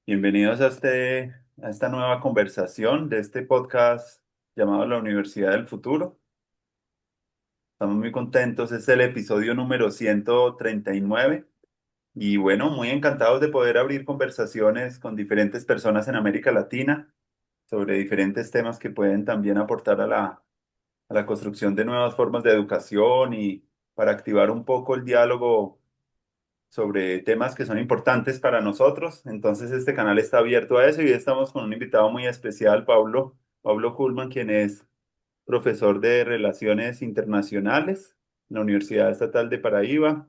Bienvenidos a esta nueva conversación de este podcast llamado La Universidad del Futuro. Estamos muy contentos, es el episodio número 139 y bueno, muy encantados de poder abrir conversaciones con diferentes personas en América Latina sobre diferentes temas que pueden también aportar a la construcción de nuevas formas de educación y para activar un poco el diálogo sobre temas que son importantes para nosotros. Entonces, este canal está abierto a eso y hoy estamos con un invitado muy especial, Pablo Kuhlman, quien es profesor de Relaciones Internacionales en la Universidad Estatal de Paraíba,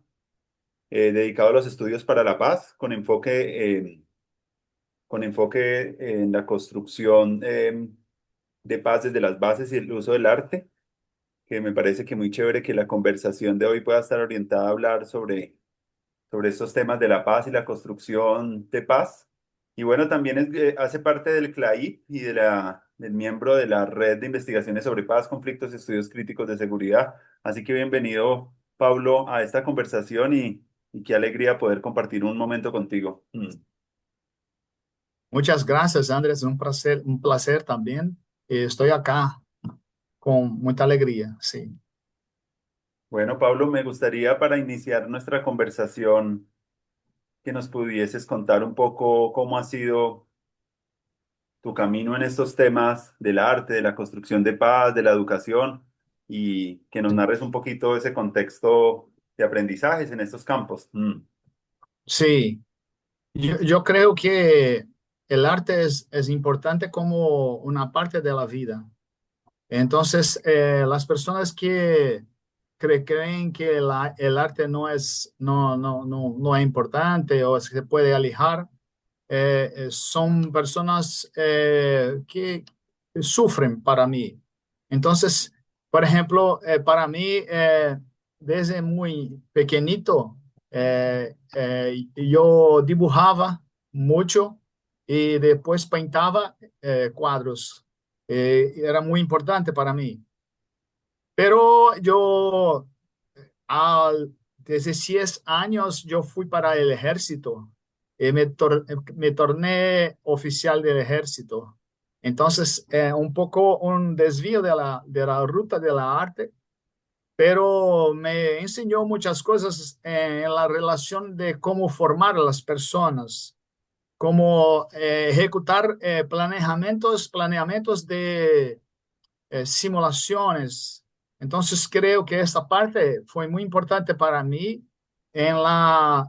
dedicado a los estudios para la paz, con enfoque en la construcción de paz desde las bases y el uso del arte, que me parece que muy chévere que la conversación de hoy pueda estar orientada a hablar sobre estos temas de la paz y la construcción de paz. Y bueno, también hace parte del CLAIP y del miembro de la Red de Investigaciones sobre Paz, Conflictos y Estudios Críticos de Seguridad. Así que bienvenido, Pablo, a esta conversación y qué alegría poder compartir un momento contigo. Muchas gracias, Andrés. Un placer también. Estoy acá con mucha alegría, sí. Bueno, Pablo, me gustaría para iniciar nuestra conversación que nos pudieses contar un poco cómo ha sido tu camino en estos temas del arte, de la construcción de paz, de la educación, y que nos Sí, narres un poquito ese contexto de aprendizajes en estos campos. sí. Yo creo que el arte es importante como una parte de la vida. Entonces, las personas que creen que el arte no es importante o se puede alejar, son personas que sufren para mí. Entonces, por ejemplo, para mí, desde muy pequeñito, yo dibujaba mucho y después pintaba cuadros. Era muy importante para mí. Pero desde 10 años, yo fui para el ejército. Me torné oficial del ejército. Entonces, un poco un desvío de la ruta de la arte, pero me enseñó muchas cosas en la relación de cómo formar a las personas, cómo ejecutar planeamientos de simulaciones. Entonces creo que esta parte fue muy importante para mí en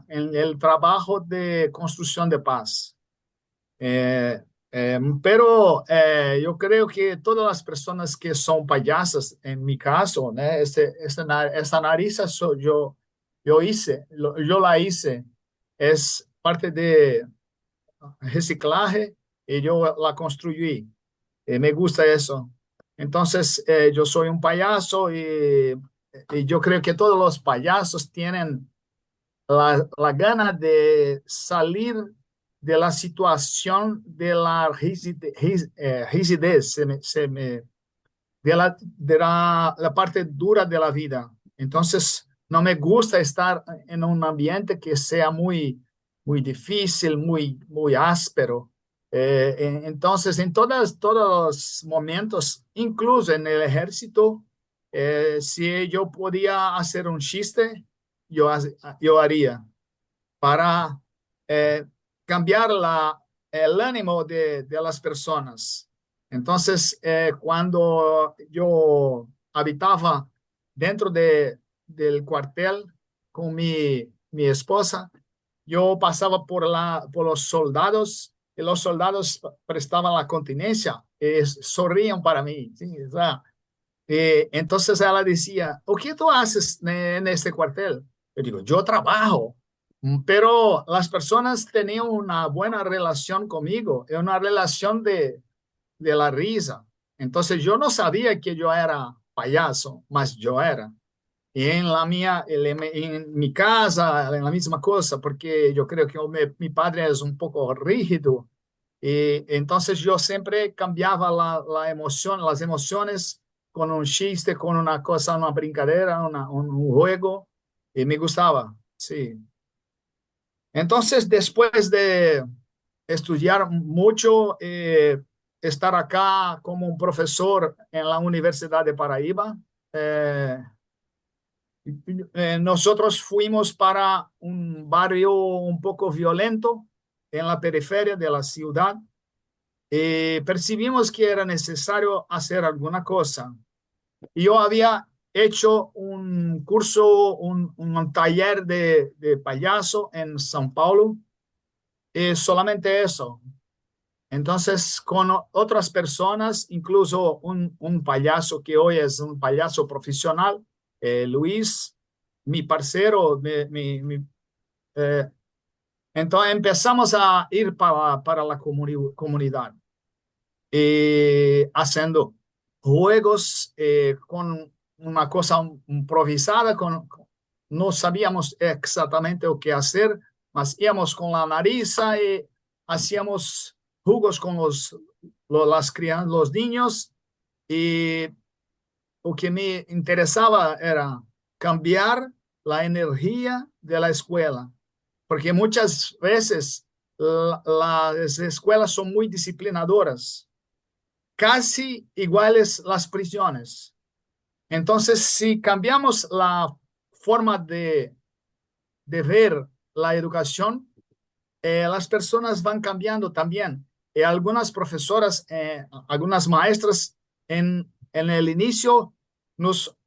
el trabajo de construcción de paz. Eh, pero yo creo que todas las personas que son payasas, en mi caso, ¿no? Esta nariz yo hice, yo la hice, es parte de reciclaje y yo la construí. Me gusta eso. Entonces, yo soy un payaso y yo creo que todos los payasos tienen la gana de salir de la situación de la rigidez, la parte dura de la vida. Entonces, no me gusta estar en un ambiente que sea muy difícil, muy áspero. Entonces, todos los momentos, incluso en el ejército, si yo podía hacer un chiste, yo haría para eh, cambiar el ánimo de las personas. Entonces, cuando yo habitaba dentro del cuartel con mi esposa, yo pasaba por los soldados y los soldados prestaban la continencia y sonrían para mí. ¿Sí? O sea, entonces ella decía, ¿o qué tú haces en este cuartel? Yo digo, yo trabajo. Pero las personas tenían una buena relación conmigo, una relación de la risa. Entonces yo no sabía que yo era payaso, mas yo era. Y en mi casa, en la misma cosa, porque yo creo que mi padre es un poco rígido. Y entonces yo siempre cambiaba la emoción, las emociones con un chiste, con una cosa, una brincadera, un juego, y me gustaba, sí. Entonces, después de estudiar mucho, estar acá como un profesor en la Universidad de Paraíba. Eh, Nosotros fuimos para un barrio un poco violento en la periferia de la ciudad. Percibimos que era necesario hacer alguna cosa. Yo había hecho un curso, un taller de payaso en São Paulo, y solamente eso. Entonces, con otras personas, incluso un payaso que hoy es un payaso profesional, Luis, mi parcero, eh, entonces empezamos a ir para la comunidad, haciendo juegos con una cosa improvisada, no sabíamos exactamente lo que hacer, mas íbamos con la nariz y hacíamos jugos con las crianzas, los niños, y lo que me interesaba era cambiar la energía de la escuela, porque muchas veces las escuelas son muy disciplinadoras, casi iguales las prisiones. Entonces, si cambiamos la forma de ver la educación, las personas van cambiando también. Algunas profesoras, algunas maestras en el inicio nos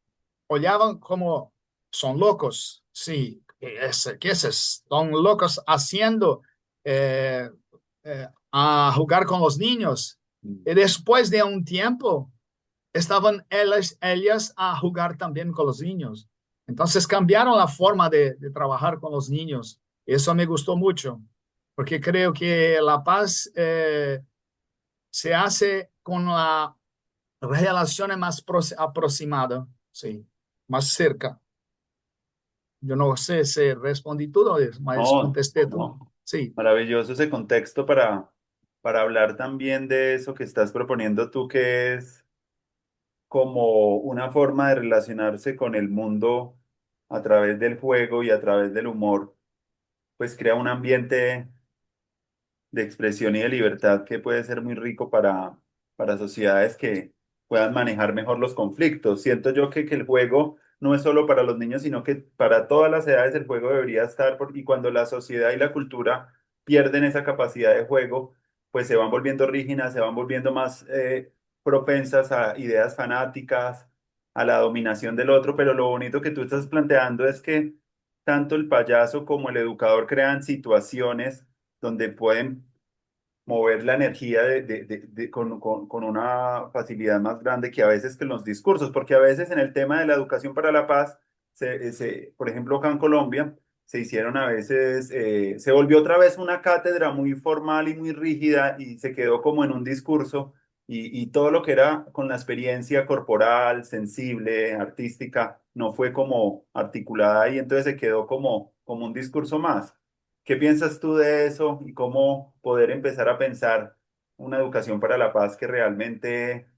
ollaban como son locos. Sí, ¿qué es? Son locos haciendo a jugar con los niños. Mm. Y después de un tiempo, estaban ellas a jugar también con los niños. Entonces cambiaron la forma de trabajar con los niños. Eso me gustó mucho, porque creo que la paz se hace con la relación más aproximada, sí, más cerca. Yo no sé si respondí todo, mas No, contesté tú. no. Sí, Maravilloso ese contexto para hablar también de eso que estás proponiendo tú, que es como una forma de relacionarse con el mundo a través del juego y a través del humor, pues crea un ambiente de expresión y de libertad que puede ser muy rico para sociedades que puedan manejar mejor los conflictos. Siento yo que el juego no es solo para los niños, sino que para todas las edades el juego debería estar, y cuando la sociedad y la cultura pierden esa capacidad de juego, pues se van volviendo rígidas, se van volviendo más propensas a ideas fanáticas, a la dominación del otro, pero lo bonito que tú estás planteando es que tanto el payaso como el educador crean situaciones donde pueden mover la energía con una facilidad más grande que a veces que en los discursos, porque a veces en el tema de la educación para la paz, por ejemplo, acá en Colombia, se hicieron a veces, se volvió otra vez una cátedra muy formal y muy rígida y se quedó como en un discurso y todo lo que era con la experiencia corporal, sensible, artística, no fue como articulada y entonces se quedó como un discurso más. ¿Qué piensas tú de eso y cómo poder empezar a pensar una educación para la paz que realmente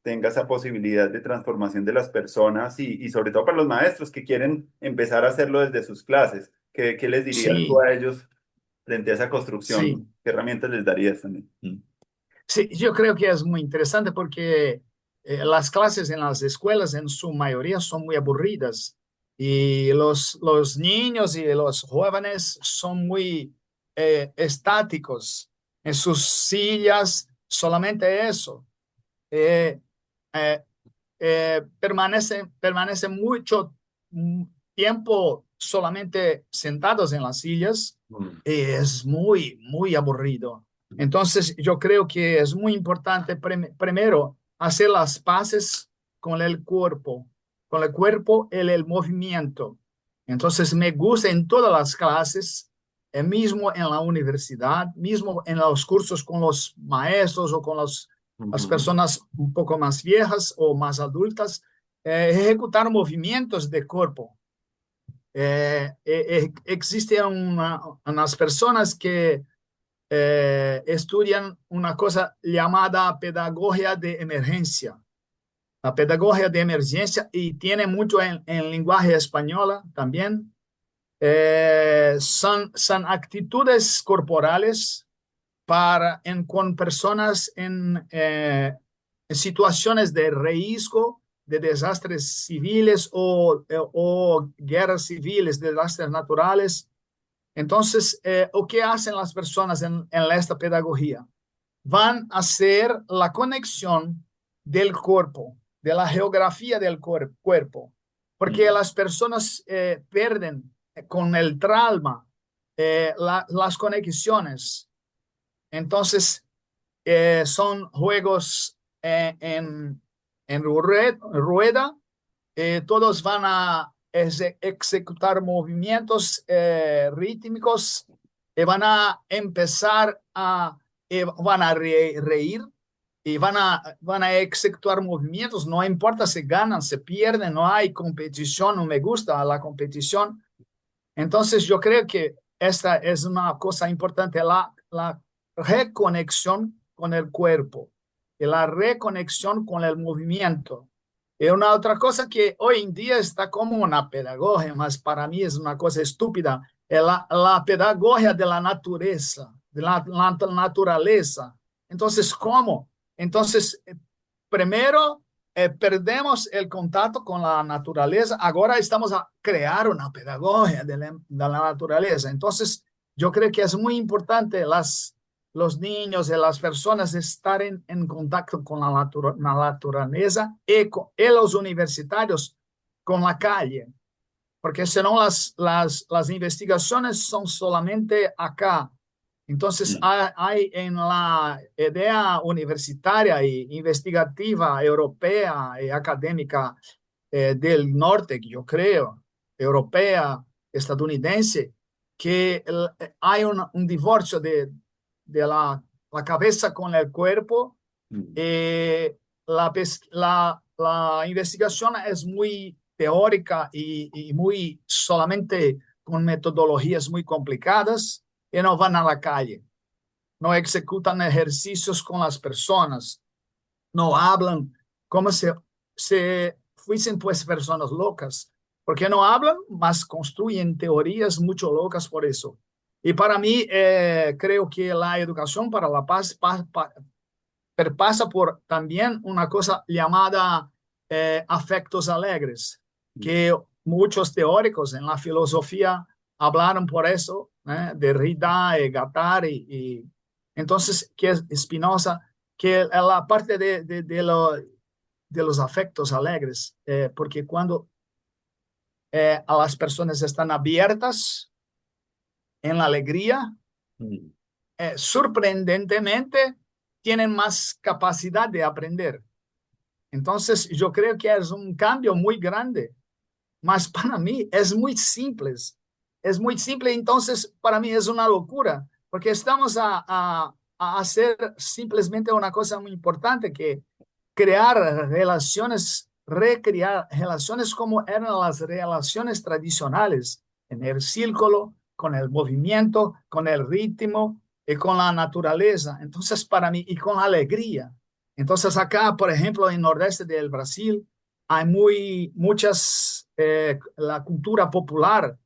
tenga esa posibilidad de transformación de las personas y sobre todo para los maestros que quieren empezar a hacerlo desde sus clases? ¿Qué les dirías tú sí, a ellos frente a esa sí. construcción? ¿Qué herramientas les darías también? Mm. Sí, yo creo que es muy interesante porque las clases en las escuelas en su mayoría son muy aburridas y los niños y los jóvenes son muy estáticos en sus sillas, solamente eso. Eh, eh, permanecen mucho tiempo solamente sentados en las sillas Mm. y es muy, muy aburrido. Entonces, yo creo que es muy importante primero hacer las paces con el cuerpo y el movimiento. Entonces, me gusta en todas las clases, mismo en la universidad, mismo en los cursos con los maestros o con las Ujú. personas un poco más viejas o más adultas, ejecutar movimientos de cuerpo. Existen unas personas que estudian una cosa llamada pedagogía de emergencia. La pedagogía de emergencia y tiene mucho en lenguaje española también. Son actitudes corporales con personas en situaciones de riesgo, de desastres civiles o guerras civiles, desastres naturales. Entonces, ¿o qué hacen las personas en esta pedagogía? Van a hacer la conexión del cuerpo, de la geografía del cuerpo, porque Mm, las personas pierden con el trauma las conexiones. Entonces, son juegos en rueda, todos van a ejecutar movimientos rítmicos y van a empezar van a reír y van a ejecutar movimientos, no importa si ganan, si pierden, no hay competición, no me gusta la competición. Entonces yo creo que esta es una cosa importante, la reconexión con el cuerpo y la reconexión con el movimiento. Y una otra cosa que hoy en día está como una pedagogía, más para mí es una cosa estúpida, es la pedagogía de la naturaleza, de la naturaleza. Entonces, ¿cómo? Entonces, primero perdemos el contacto con la naturaleza, ahora estamos a crear una pedagogía de la naturaleza. Entonces, yo creo que es muy importante los niños y las personas estar en contacto con la naturaleza y los universitarios con la calle, porque senão las investigaciones son solamente acá. Entonces, mm, hay en la idea universitaria e investigativa europea y académica del norte, yo creo, europea, estadounidense, que hay un divorcio de la cabeza con el cuerpo. mm, La investigación es muy teórica y muy solamente con metodologías muy complicadas y no van a la calle, no ejecutan ejercicios con las personas, no hablan como si fuesen pues personas locas, porque no hablan, más construyen teorías mucho locas por eso. Y para mí, creo que la educación para la paz perpasa por también una cosa llamada afectos alegres, mm. que muchos teóricos en la filosofía hablaron por eso, Derrida y Guattari, y entonces, que es Spinoza, que la parte de los afectos alegres, porque cuando a las personas están abiertas en la alegría, Mm. sorprendentemente tienen más capacidad de aprender. Entonces, yo creo que es un cambio muy grande, mas para mí es muy simple, entonces para mí es una locura, porque estamos a hacer simplemente una cosa muy importante, que crear relaciones, recrear relaciones como eran las relaciones tradicionales, en el círculo, con el movimiento, con el ritmo y con la naturaleza. Entonces, para mí, y con alegría. Entonces, acá, por ejemplo, en el nordeste del Brasil, hay muchas, la cultura popular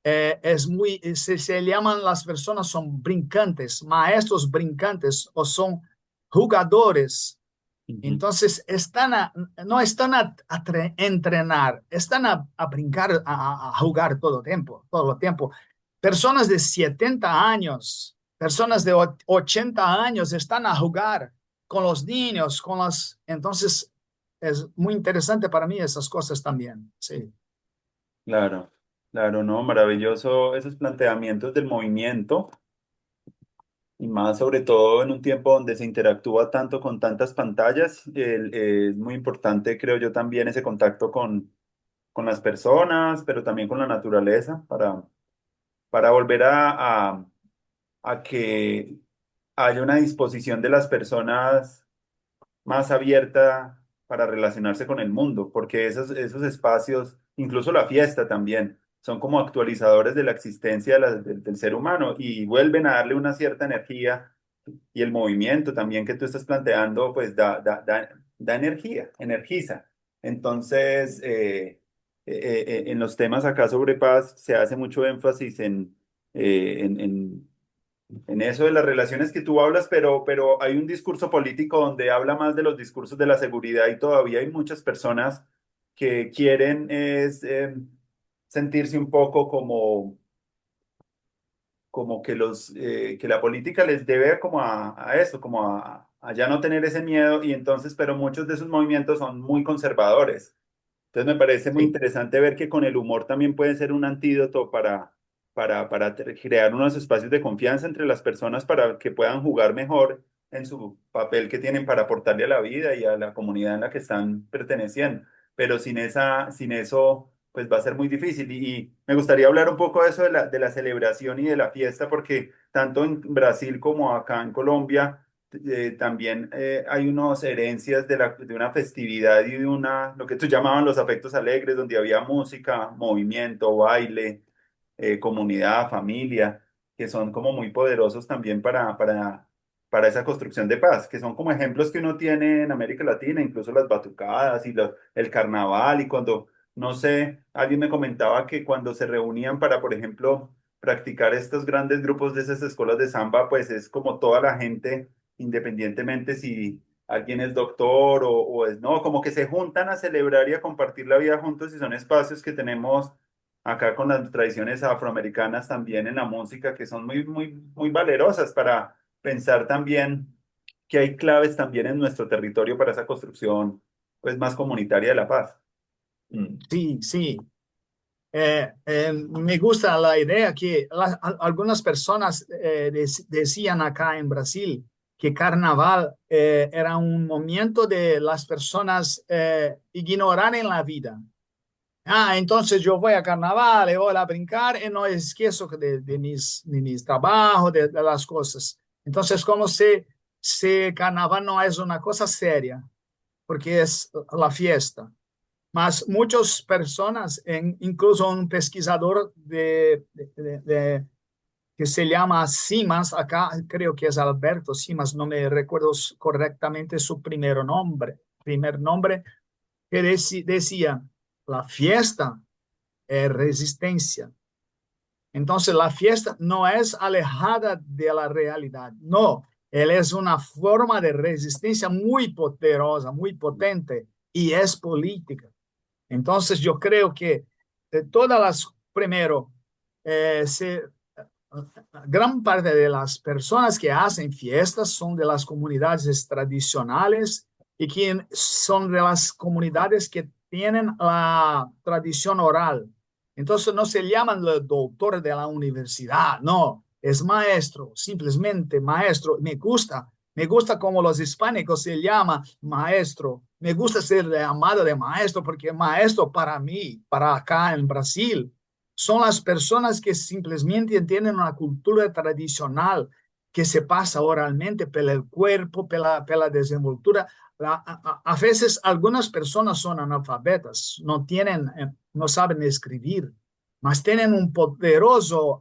es muy, se llaman las personas, son brincantes, maestros brincantes o son jugadores. Ujú. Entonces, no están entrenar, están a brincar, a jugar todo el tiempo. Personas de 70 años, personas de 80 años están a jugar con los niños, con las... Entonces, es muy interesante para mí esas cosas también. Sí, Claro, claro, no, maravilloso esos planteamientos del movimiento y más sobre todo en un tiempo donde se interactúa tanto con tantas pantallas, es muy importante, creo yo, también ese contacto con las personas, pero también con la naturaleza para volver a que haya una disposición de las personas más abierta para relacionarse con el mundo, porque esos espacios, incluso la fiesta también, son como actualizadores de la existencia del ser humano y vuelven a darle una cierta energía y el movimiento también que tú estás planteando, pues da energía, energiza. Entonces, en los temas acá sobre paz se hace mucho énfasis en en eso de las relaciones que tú hablas, pero hay un discurso político donde habla más de los discursos de la seguridad y todavía hay muchas personas que quieren sentirse un poco como que que la política les debe como a eso, como a ya no tener ese miedo y entonces, pero muchos de esos movimientos son muy conservadores. Entonces me parece muy Sí, interesante ver que con el humor también puede ser un antídoto crear unos espacios de confianza entre las personas para que puedan jugar mejor en su papel que tienen para aportarle a la vida y a la comunidad en la que están perteneciendo. Pero sin eso, pues va a ser muy difícil. Y me gustaría hablar un poco de eso de la celebración y de la fiesta, porque tanto en Brasil como acá en Colombia también hay unas herencias de una festividad y de lo que tú llamaban los afectos alegres, donde había música, movimiento, baile, comunidad, familia, que son como muy poderosos también para esa construcción de paz, que son como ejemplos que uno tiene en América Latina, incluso las batucadas y el carnaval, y cuando, no sé, alguien me comentaba que cuando se reunían para, por ejemplo, practicar estos grandes grupos de esas escuelas de samba, pues es como toda la gente independientemente si alguien es doctor o es no, como que se juntan a celebrar y a compartir la vida juntos y son espacios que tenemos acá con las tradiciones afroamericanas también en la música que son muy valerosas para pensar también que hay claves también en nuestro territorio para esa construcción pues más comunitaria de la paz. Mm. sí, sí. Me gusta la idea que algunas personas decían acá en Brasil que carnaval era un momento de las personas ignorar en la vida. Ah, entonces yo voy a carnaval, voy a brincar y no esquezo de mis trabajos, de las cosas. Entonces, como si carnaval no es una cosa seria, porque es la fiesta. Mas muchas personas, incluso un pesquisador que se llama Simas, acá creo que es Alberto Simas, no me recuerdo correctamente su primer nombre, que decía, la fiesta es resistencia. Entonces la fiesta no es alejada de la realidad, no, él es una forma de resistencia muy poderosa, muy potente y es política. Entonces yo creo que todas las, primero, se, gran parte de las personas que hacen fiestas son de las comunidades tradicionales y que son de las comunidades que tienen la tradición oral. Entonces no se llaman el doctor de la universidad, no, es maestro, simplemente maestro. Me gusta como los hispánicos se llama maestro. Me gusta ser llamado de maestro porque maestro para mí, para acá en Brasil, son las personas que simplemente tienen una cultura tradicional que se pasa oralmente pelo el cuerpo, pela desenvoltura. A veces algunas personas son analfabetas, no saben escribir, mas tienen un poderoso,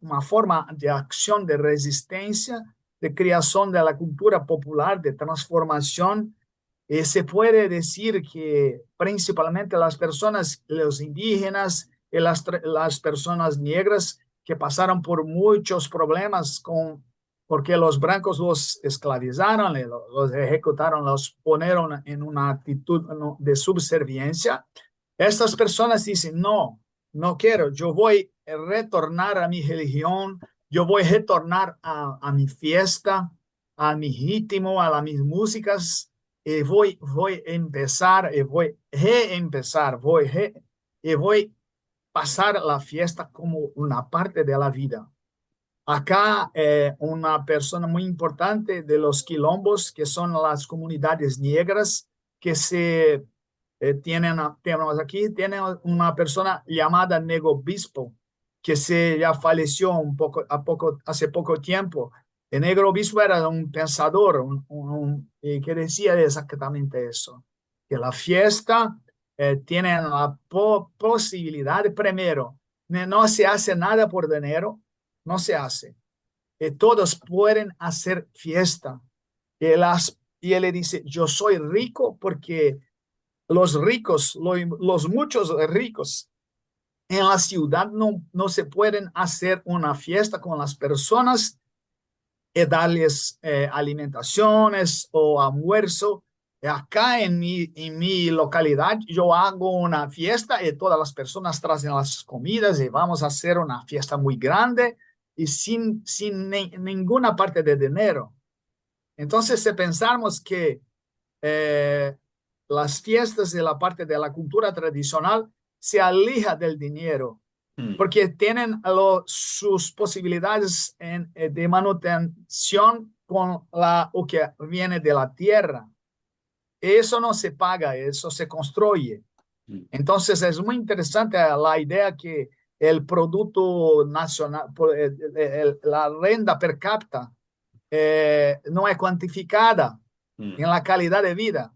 una forma de acción de resistencia, de creación de la cultura popular, de transformación. Se puede decir que principalmente las personas, los indígenas y las personas negras que pasaron por muchos problemas porque los blancos los esclavizaron, los ejecutaron, los ponieron en una actitud de subserviencia. Estas personas dicen, no, no quiero, yo voy a retornar a mi religión, yo voy a retornar a mi fiesta, a mi ritmo, a mis músicas, y voy a empezar, y voy a reempezar, y voy a pasar la fiesta como una parte de la vida. Acá, una persona muy importante de los quilombos, que son las comunidades negras, que tenemos aquí, tiene una persona llamada Nego Bispo, que ya falleció hace poco tiempo. El Negro Obispo era un pensador que decía exactamente eso, que la fiesta tiene la posibilidad, primero, no se hace nada por dinero, no se hace. Todos pueden hacer fiesta. Y él le dice, yo soy rico porque los ricos, los muchos ricos en la ciudad no se pueden hacer una fiesta con las personas darles alimentaciones o almuerzo. Acá en mi localidad yo hago una fiesta y todas las personas traen las comidas y vamos a hacer una fiesta muy grande y sin ninguna parte de dinero. Entonces, si pensamos que eh, las fiestas y la parte de la cultura tradicional se aleja del dinero, mm, porque tienen sus posibilidades de manutención con o que viene de la tierra. Eso no se paga, eso se construye. mm, Entonces es muy interesante la idea que el producto nacional, la renta per cápita no es cuantificada mm, en la calidad de vida.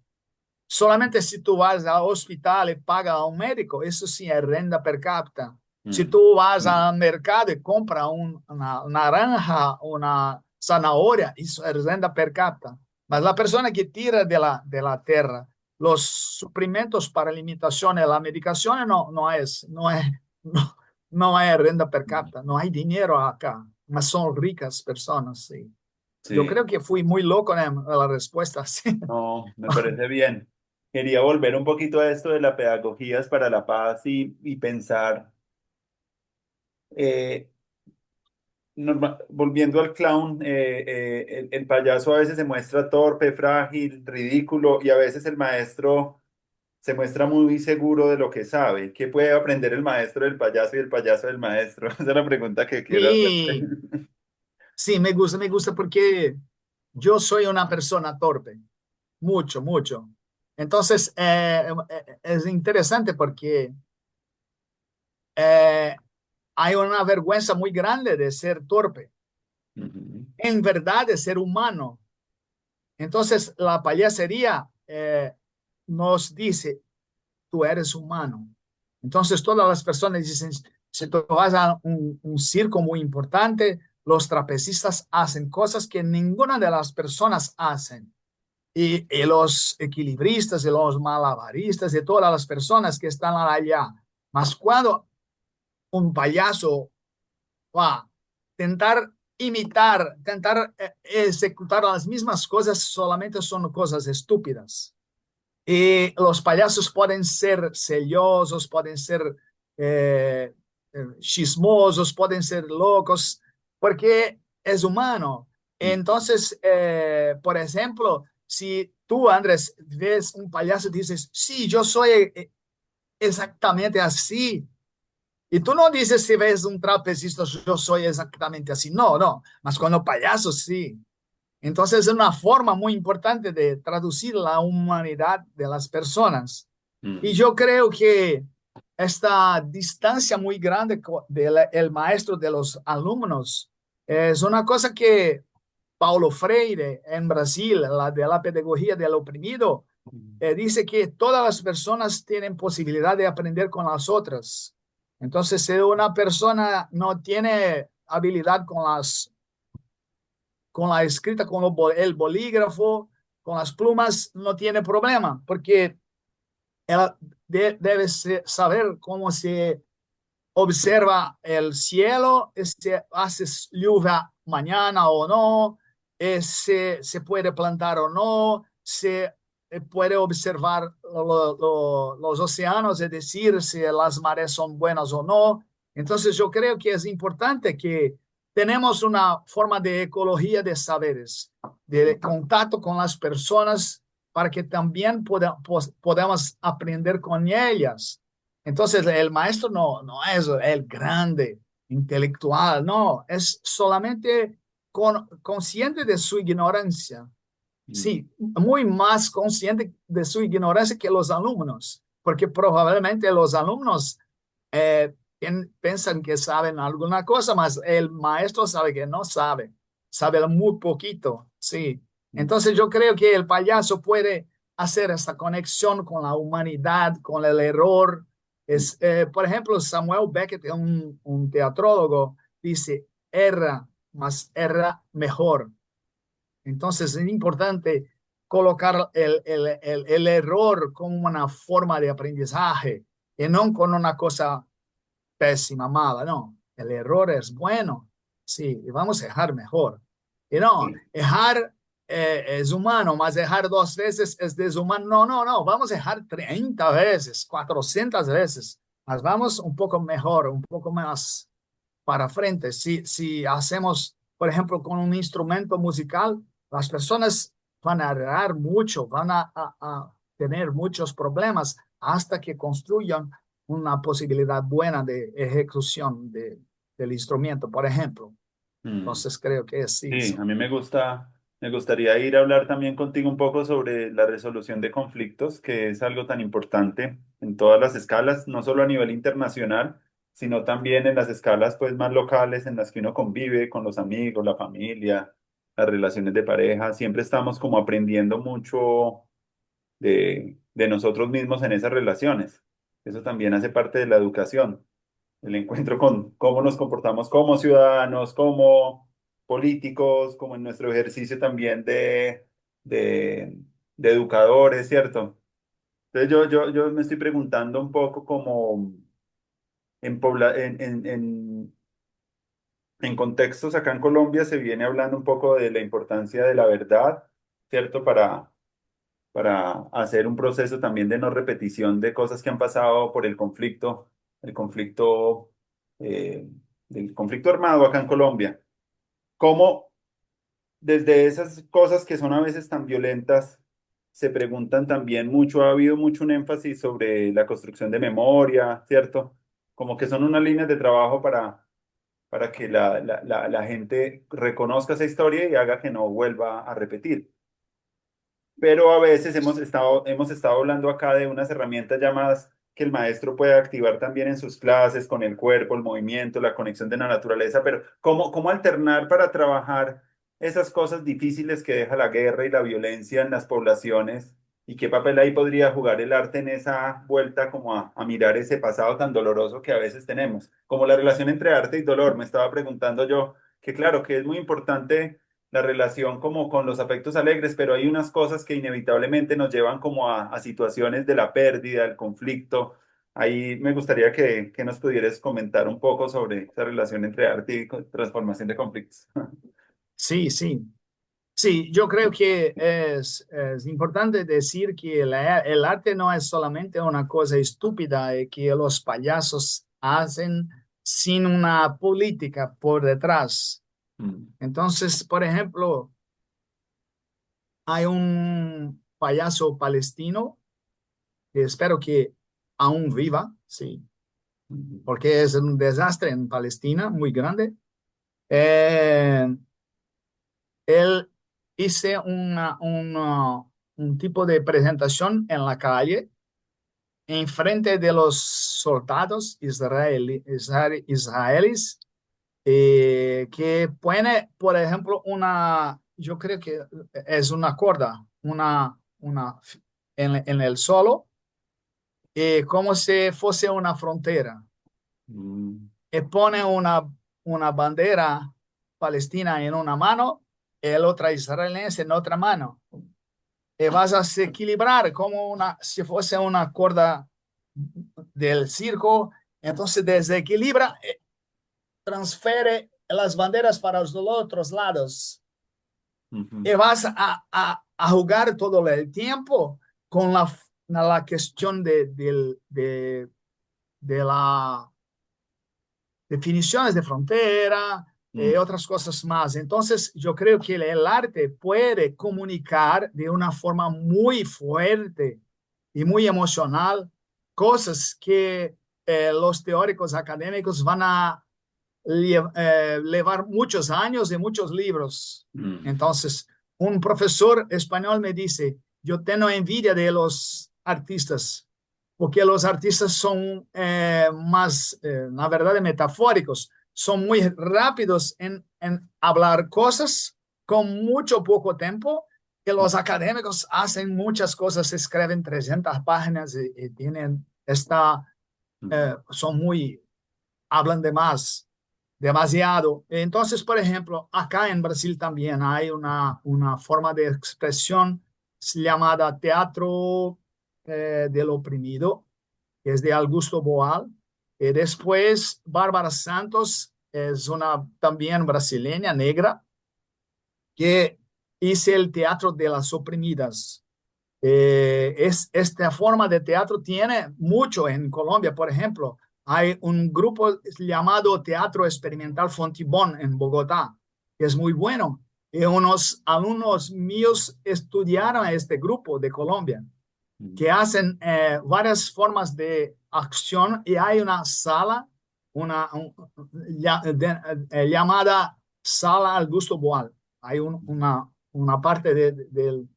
Solamente si tú vas al hospital y pagas a un médico, eso sí es renta per cápita. Si mm, tú vas al mercado y compras una naranja, una zanahoria, eso es renta per cápita. Mas la persona que tira de la tierra los suprimentos para limitaciones, la medicación no, no es renta per mm. cápita, no hay dinero acá, mas son ricas personas, sí. Yo Sí, creo que fui muy loco en la respuesta, sí. no, me parece bien. Quería volver un poquito a esto de la pedagogías para la paz y pensar, eh, volviendo al clown, el payaso a veces se muestra torpe, frágil, ridículo y a veces el maestro se muestra muy seguro de lo que sabe. ¿Qué puede aprender el maestro del payaso y el payaso del maestro? Esa es la pregunta que quiero hacerte. Sí, sí, me gusta porque yo soy una persona torpe, mucho, mucho. Entonces, es interesante porque eh, hay una vergüenza muy grande de ser torpe, Ujú, en verdad de ser humano. Entonces, la payasería nos dice, tú eres humano. Entonces, todas las personas dicen, si tú vas a un circo muy importante, los trapecistas hacen cosas que ninguna de las personas hacen. Y los equilibristas y los malabaristas y todas las personas que están allá. Mas cuando un payaso va a tentar imitar, tentar ejecutar las mismas cosas, solamente son cosas estúpidas. Y los payasos pueden ser cellosos, pueden ser eh, chismosos, pueden ser locos, porque es humano. Entonces, por ejemplo, si tú, Andrés, ves un payaso y dices, sí, yo soy exactamente así, y tú no dices si ves un trapecista, yo soy exactamente así, no, no, mas cuando payaso sí. Entonces es una forma muy importante de traducir la humanidad de las personas. Y mm, yo creo que esta distancia muy grande del maestro de los alumnos es una cosa que Paulo Freire en Brasil, la de la pedagogía del oprimido, mm, dice que todas las personas tienen posibilidad de aprender con las otras. Entonces, si una persona no tiene habilidad con la escrita, con el bolígrafo, con las plumas, no tiene problema, porque él debe saber cómo se observa el cielo, si hace lluvia mañana o no, se puede plantar o no, se puede observar los océanos, es decir, si las mareas son buenas o no. Entonces yo creo que es importante que tenemos una forma de ecología de saberes, de contacto con las personas para que también podamos aprender con ellas. Entonces, el maestro no es el grande intelectual, no, es solamente consciente de su ignorancia. mm. Sí, muy más consciente de su ignorancia que los alumnos, porque probablemente los alumnos piensan que saben alguna cosa, más el maestro sabe que no sabe, sabe muy poquito, sí. Mm. Entonces yo creo que el payaso puede hacer esta conexión con la humanidad, con el error. Por ejemplo, Samuel Beckett, un teatrólogo, dice, erra, mas erra mejor. Entonces es importante colocar el error como una forma de aprendizaje y no con una cosa pésima, mala, no. El error es bueno, sí, y vamos a dejar mejor. Y no, Sí, errar es humano, mas errar dos veces es desumano. No, no, no, vamos a errar 30 veces, 400 veces, mas vamos un poco mejor, un poco más para frente. Si hacemos, por ejemplo, con un instrumento musical, las personas van a errar mucho, van a tener muchos problemas hasta que construyan una posibilidad buena de ejecución del instrumento, por ejemplo. mm, Entonces creo que sí. sí, a mí me gustaría ir a hablar también contigo un poco sobre la resolución de conflictos, que es algo tan importante en todas las escalas, no solo a nivel internacional, sino también en las escalas pues más locales en las que uno convive con los amigos, la familia, las relaciones de pareja. Siempre estamos como aprendiendo mucho de nosotros mismos en esas relaciones. Eso también hace parte de la educación, el encuentro con cómo nos comportamos como ciudadanos, como políticos, como en nuestro ejercicio también de, de educadores, ¿cierto? Entonces yo me estoy preguntando un poco como en contextos acá en Colombia se viene hablando un poco de la importancia de la verdad, ¿cierto? Para hacer un proceso también de no repetición de cosas que han pasado por el conflicto, eh, del conflicto armado acá en Colombia. Cómo desde esas cosas que son a veces tan violentas, se preguntan también mucho, ha habido mucho un énfasis sobre la construcción de memoria, ¿cierto? Como que son unas líneas de trabajo para que la gente reconozca esa historia y haga que no vuelva a repetir. Pero a veces hemos estado hablando acá de unas herramientas llamadas que el maestro puede activar también en sus clases con el cuerpo, el movimiento, la conexión de la naturaleza, pero cómo alternar para trabajar esas cosas difíciles que deja la guerra y la violencia en las poblaciones y qué papel ahí podría jugar el arte en esa vuelta como a mirar ese pasado tan doloroso que a veces tenemos, como la relación entre arte y dolor. Me estaba preguntando yo que claro, que es muy importante la relación como con los afectos alegres, pero hay unas cosas que inevitablemente nos llevan como a situaciones de la pérdida, del conflicto. Ahí me gustaría que nos pudieras comentar un poco sobre esa relación entre arte y transformación de conflictos. Sí, sí. Sí, yo creo que es importante decir que el arte no es solamente una cosa estúpida que los payasos hacen sin una política por detrás. Mm, Entonces, por ejemplo, hay un payaso palestino que espero que aún viva, sí, mm, porque es un desastre en Palestina muy grande. Eh, Él hice un tipo de presentación en la calle en frente de los soldados israelíes que pone, por ejemplo, yo creo que es una cuerda, en el suelo, como si fuese una frontera. mm, Y pone una bandera palestina en una mano, el otra israelí en otra mano. Vas a equilibrar como si fuese una cuerda del circo, entonces desequilibra, transfiere las banderas para los otros lados mm, y vas a jugar todo el tiempo con la cuestión de la definiciones de frontera, mm, otras cosas más. Entonces, yo creo que el arte puede comunicar de una forma muy fuerte y muy emocional cosas que los teóricos académicos van a llevar muchos años y muchos libros. mm, Entonces, un profesor español me dice, yo tengo envidia de los artistas porque los artistas son más, la verdad, metafóricos, son muy rápidos en hablar cosas con mucho poco tiempo, que los académicos hacen muchas cosas, escriben 300 páginas y tienen mm, son muy, hablan de más, demasiado. Entonces, por ejemplo, acá en Brasil también hay una forma de expresión llamada teatro del oprimido, que es de Augusto Boal. Y después, Bárbara Santos es una también brasileña, negra, que hice el teatro de las oprimidas. Esta forma de teatro tiene mucho en Colombia, por ejemplo. Hay un grupo llamado Teatro Experimental Fontibón en Bogotá, que es muy bueno. Y unos alumnos míos estudiaron a este grupo de Colombia, Mm, que hacen varias formas de acción y hay una sala, llamada Sala Augusto Boal. Hay una parte del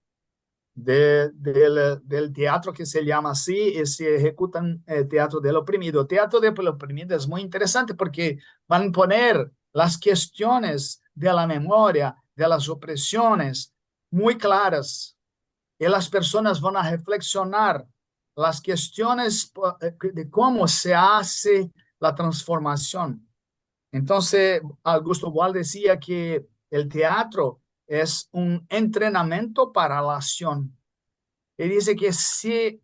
teatro que se llama así y se ejecutan el teatro del oprimido. Teatro del oprimido es muy interesante porque van a poner las cuestiones de la memoria, de las opresiones muy claras y las personas van a reflexionar las cuestiones de cómo se hace la transformación. Entonces, Augusto Boal decía que el teatro es un entrenamiento para la acción. Y dice que si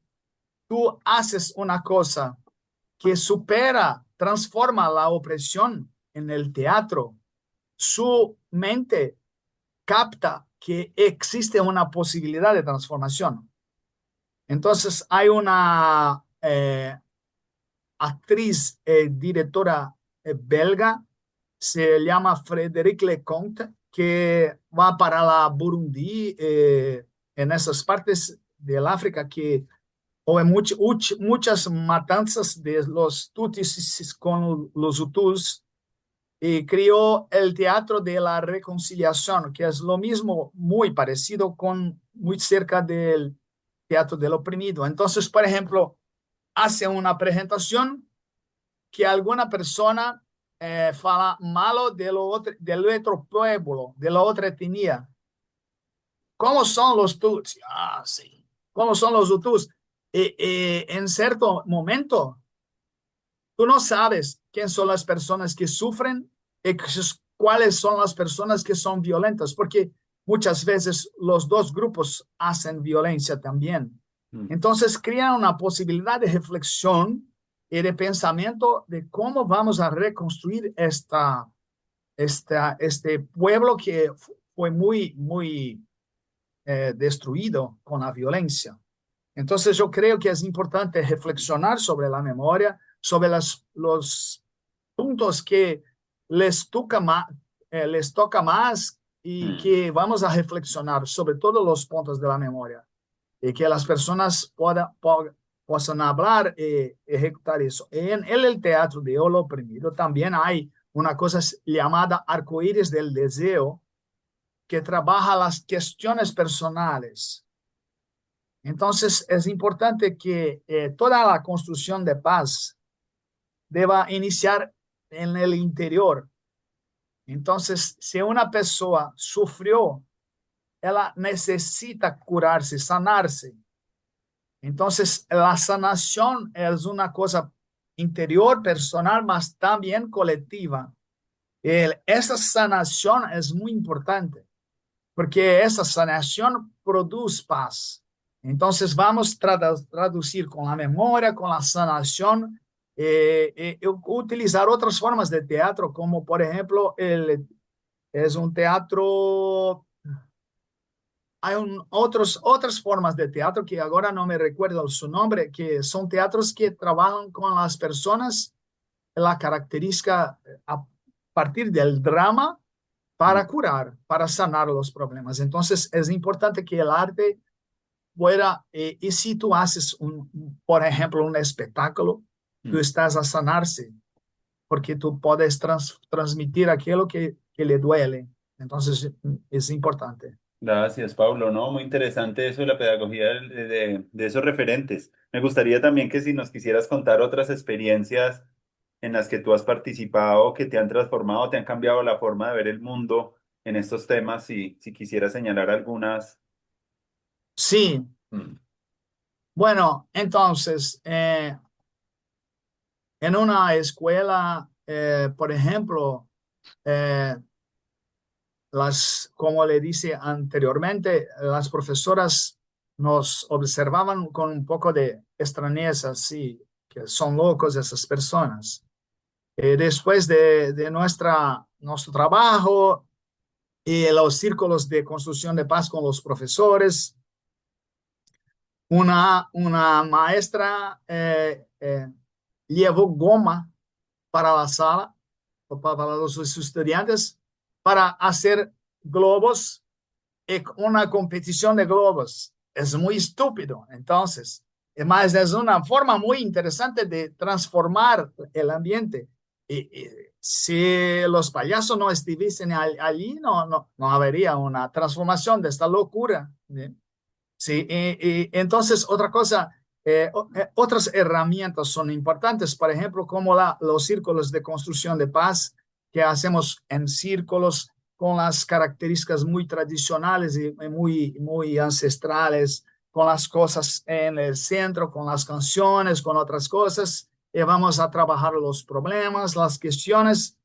tú haces una cosa que supera, transforma la opresión en el teatro, su mente capta que existe una posibilidad de transformación. Entonces hay una actriz, directora belga, se llama Frédéric Leconte, que va para la Burundi, en esas partes del África que hubo muchas matanzas de los Tutsis con los Hutus y creó el Teatro de la Reconciliación, que es lo mismo, muy parecido con muy cerca del Teatro del Oprimido. Entonces, por ejemplo, hace una presentación que alguna persona fala malo del otro pueblo, de la otra etnia. ¿Cómo son los Tutsis? Ah, sí. ¿Cómo son los Hutus? En cierto momento, tú no sabes quién son las personas que sufren y cuáles son las personas que son violentas, porque muchas veces los dos grupos hacen violencia también. mm, Entonces, crean una posibilidad de reflexión y de pensamiento de cómo vamos a reconstruir este pueblo que fue muy destruido con la violencia. Entonces yo creo que es importante reflexionar sobre la memoria, sobre los puntos que les toca más y mm. que vamos a reflexionar sobre todos los puntos de la memoria y que las personas puedan hablar y ejecutar eso. En el teatro de Olo Oprimido también hay una cosa llamada arcoíris del deseo que trabaja las cuestiones personales. Entonces, es importante que toda la construcción de paz deba iniciar en el interior. Entonces, si una persona sufrió, ella necesita curarse, sanarse. Entonces, la sanación es una cosa interior, personal, mas también colectiva. Esa sanación es muy importante, porque esa sanación produce paz. Entonces vamos a traducir con la memoria, con la sanación, utilizar otras formas de teatro, como por ejemplo, es un teatro, hay otras formas de teatro que ahora no me recuerdo su nombre, que son teatros que trabajan con las personas, la característica a partir del drama Mm, para curar, para sanar los problemas. Entonces, es importante que el arte pueda, y si tú haces, por ejemplo, un espectáculo, tú mm. estás a sanarse, porque tú puedes transmitir aquello que le duele. Entonces, es importante. Gracias, Pablo. No, muy interesante eso de la pedagogía de esos referentes. Me gustaría también que si nos quisieras contar otras experiencias en las que tú has participado, que te han transformado, te han cambiado la forma de ver el mundo en estos temas, y si quisieras señalar algunas. Sí, Mm, bueno, entonces, en una escuela, por ejemplo, eh, como le dije anteriormente, las profesoras nos observaban con un poco de extrañeza, sí, que son locos esas personas. Después de nuestro trabajo, y los círculos de construcción de paz con los profesores. Una maestra llevó goma para la sala, para los estudiantes, para hacer globos y una competición de globos. Es muy estúpido, entonces. Además, es una forma muy interesante de transformar el ambiente. Y si los payasos no estuviesen allí, no habría una transformación de esta locura. ¿Bien? Sí, y entonces otra cosa, otras herramientas son importantes, por ejemplo, como los círculos de construcción de paz que hacemos en círculos con las características muy tradicionales y muy ancestrales, con las cosas en el centro, con las canciones, con otras cosas, y vamos a trabajar los problemas, las cuestiones,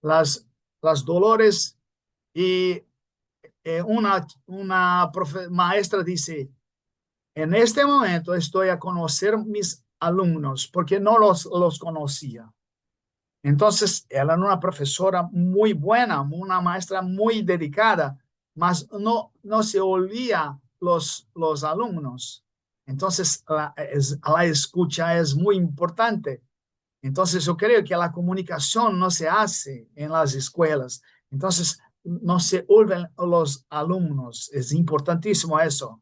las, las dolores, y una maestra dice, en este momento estoy a conocer mis alumnos porque no los conocía. Entonces, era una profesora muy buena, una maestra muy dedicada, mas no se olvida los alumnos. Entonces, la escucha es muy importante. Entonces, yo creo que la comunicación no se hace en las escuelas. Entonces, no se olviden los alumnos. Es importantísimo eso.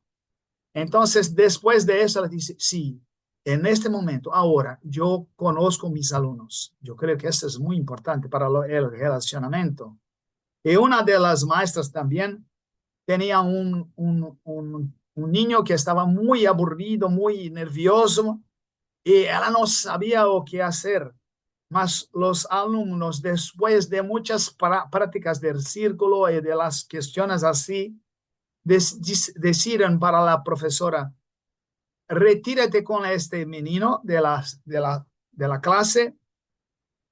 Entonces, después de eso, dice, sí, en este momento, ahora, yo conozco mis alumnos. Yo creo que eso es muy importante para el relacionamiento. Y una de las maestras también tenía un niño que estaba muy aburrido, muy nervioso, y ella no sabía lo que hacer. Mas los alumnos, después de muchas prácticas del círculo y de las cuestiones así, decidieron para la profesora, retírate con este menino de la clase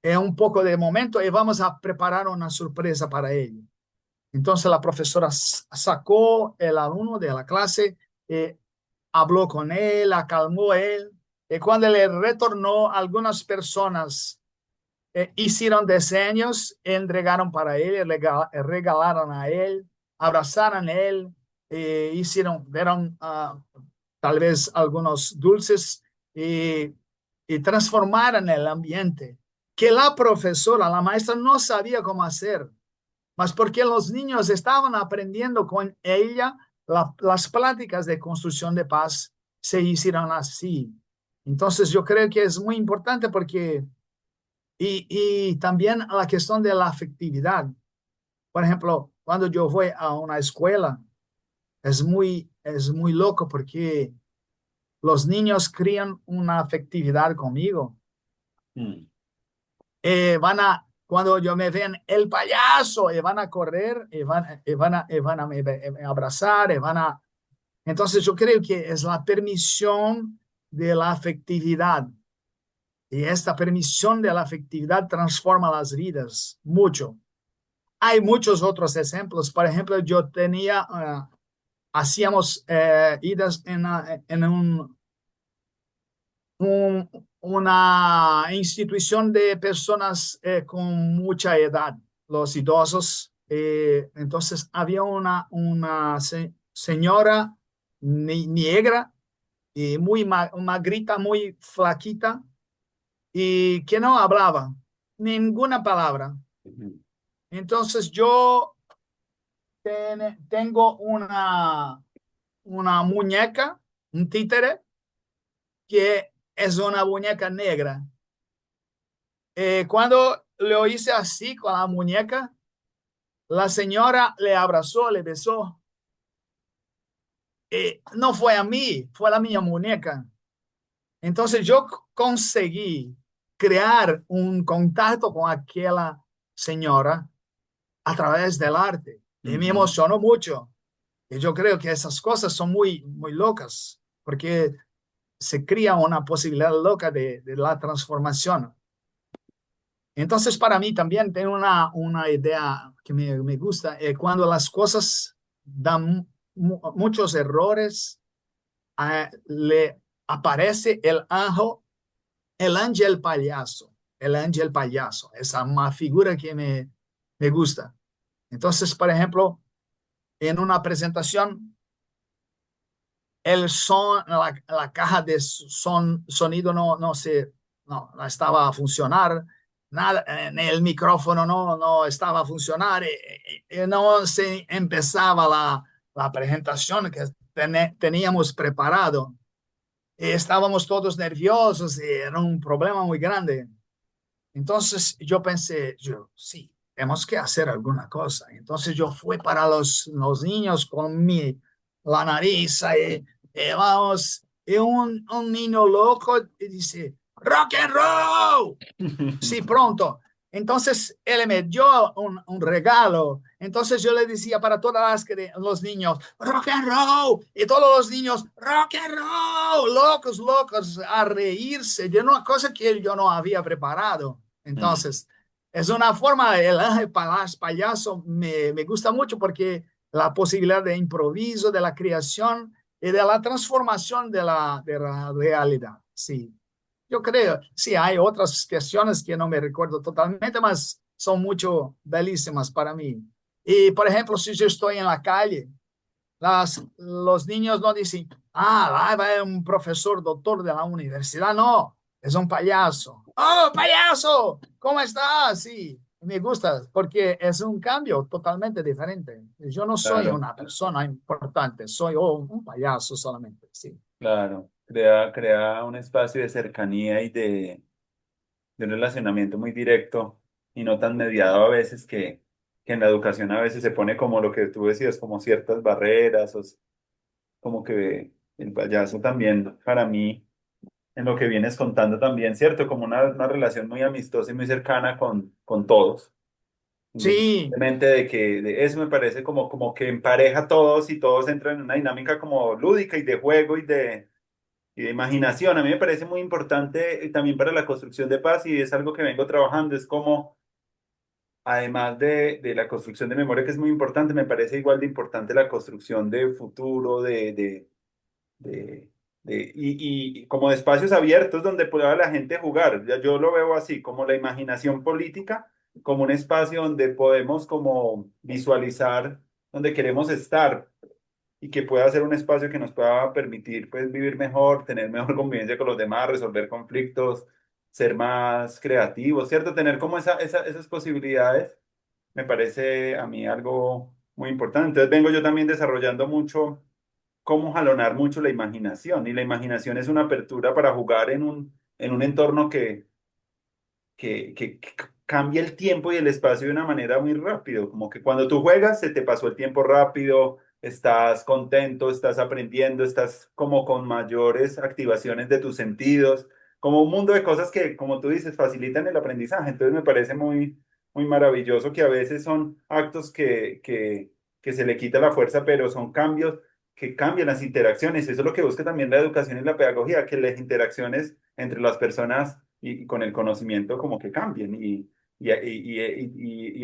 en un poco de momento y vamos a preparar una sorpresa para él. Entonces la profesora sacó el alumno de la clase, habló con él, acalmó a él, y cuando le retornó, algunas personas hicieron diseños, entregaron para él, regalaron a él, abrazaron a él, dieron tal vez algunos dulces y, y transformaron el ambiente. Que la profesora, la maestra, no sabía cómo hacer, mas porque los niños estaban aprendiendo con ella, las pláticas de construcción de paz se hicieron así. Entonces yo creo que es muy importante porque y también la cuestión de la afectividad. Por ejemplo, cuando yo voy a una escuela, es muy loco porque los niños crían una afectividad conmigo. Mm. Cuando yo me ven el payaso, van a correr, y van a me abrazar, Entonces yo creo que es la permisión de la afectividad. Y esta permisión de la afectividad transforma las vidas mucho. Hay muchos otros ejemplos. Por ejemplo, yo hacíamos idas en una institución de personas con mucha edad, los idosos. Entonces, había una señora negra y muy magrita, muy flaquita, y que no hablaba ninguna palabra. Ujú. Entonces, yo tengo una muñeca, un títere, que es una muñeca negra. Cuando lo hice así con la muñeca, la señora le abrazó, le besó. No fue a mí, fue a la mía muñeca. Entonces yo conseguí crear un contacto con aquella señora a través del arte. Y me Ujú. emocionó mucho. Y yo creo que esas cosas son muy, muy locas, porque se crea una posibilidad loca de la transformación. Entonces, para mí también tengo una idea que me gusta, cuando las cosas dan muchos errores, le aparece el ángel payaso, esa es una figura que me gusta. Entonces, por ejemplo, en una presentación, el son, la caja de sonido no estaba a funcionar, nada, el micrófono no estaba a funcionar, y no se empezaba la presentación que teníamos preparado. Y estábamos todos nerviosos y era un problema muy grande. Entonces yo pensé, sí, tenemos que hacer alguna cosa. Entonces yo fui para los niños con la nariz y vamos, y un niño loco dice, rock and roll. Sí, pronto. Entonces él me dio un regalo. Entonces yo le decía para todas los niños, rock and roll. Y todos los niños, rock and roll. Locos, locos, a reírse de una cosa que yo no había preparado. Mm, Entonces, es una forma, el ángel payaso me gusta mucho porque la posibilidad de improviso, de la creación y de la transformación de la realidad. Sí. Yo creo, sí, hay otras cuestiones que no me recuerdo totalmente, mas son mucho belísimas para mí. Y, por ejemplo, si yo estoy en la calle, los niños no dicen, ahí va un profesor doctor de la universidad, no, es un payaso. Oh, payaso, ¿cómo estás? Sí, me gusta porque es un cambio totalmente diferente. Yo no soy claro, una persona importante, soy un payaso solamente, sí. claro. Crea un espacio de cercanía y de un relacionamiento muy directo y no tan mediado a veces que en la educación a veces se pone como lo que tú decías, como ciertas barreras, como que el payaso también para mí, en lo que vienes contando también, ¿cierto? Como una relación muy amistosa y muy cercana con todos. Sí, Independientemente de que de eso me parece como que empareja a todos y todos entran en una dinámica como lúdica y de juego y de imaginación. A mí me parece muy importante también para la construcción de paz y es algo que vengo trabajando. Es como, además de la construcción de memoria, que es muy importante, me parece igual de importante la construcción de futuro, de, y como de espacios abiertos donde pueda la gente jugar. Ya yo lo veo así, como la imaginación política, como un espacio donde podemos como visualizar donde queremos estar y que pueda ser un espacio que nos pueda permitir pues vivir mejor, tener mejor convivencia con los demás, resolver conflictos, ser más creativos, ¿cierto? Tener como esas posibilidades me parece a mí algo muy importante. Entonces vengo yo también desarrollando mucho cómo jalonar mucho la imaginación y la imaginación es una apertura para jugar en un entorno que cambia el tiempo y el espacio de una manera muy rápido, como que cuando tú juegas se te pasó el tiempo rápido, estás contento, estás aprendiendo, estás como con mayores activaciones de tus sentidos, como un mundo de cosas que, como tú dices, facilitan el aprendizaje. Entonces me parece muy maravilloso que a veces son actos que se le quita la fuerza, pero son cambios que cambian las interacciones. Eso es lo que busca también la educación y la pedagogía, que las interacciones entre las personas y con el conocimiento como que cambien. Y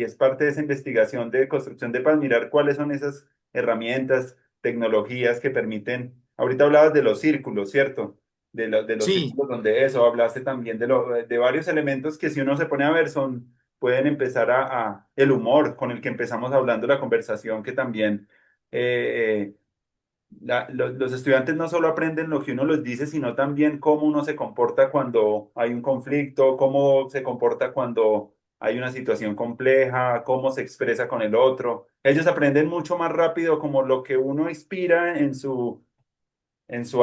es parte de esa investigación de construcción de paz, mirar cuáles son esas herramientas, tecnologías que permiten, ahorita hablabas de los círculos, ¿cierto? De los sí, círculos donde eso, hablaste también de varios elementos que si uno se pone a ver pueden empezar el humor con el que empezamos hablando la conversación, que también los estudiantes no solo aprenden lo que uno les dice, sino también cómo uno se comporta cuando hay un conflicto, cómo se comporta cuando hay una situación compleja, cómo se expresa con el otro. Ellos aprenden mucho más rápido como lo que uno inspira en su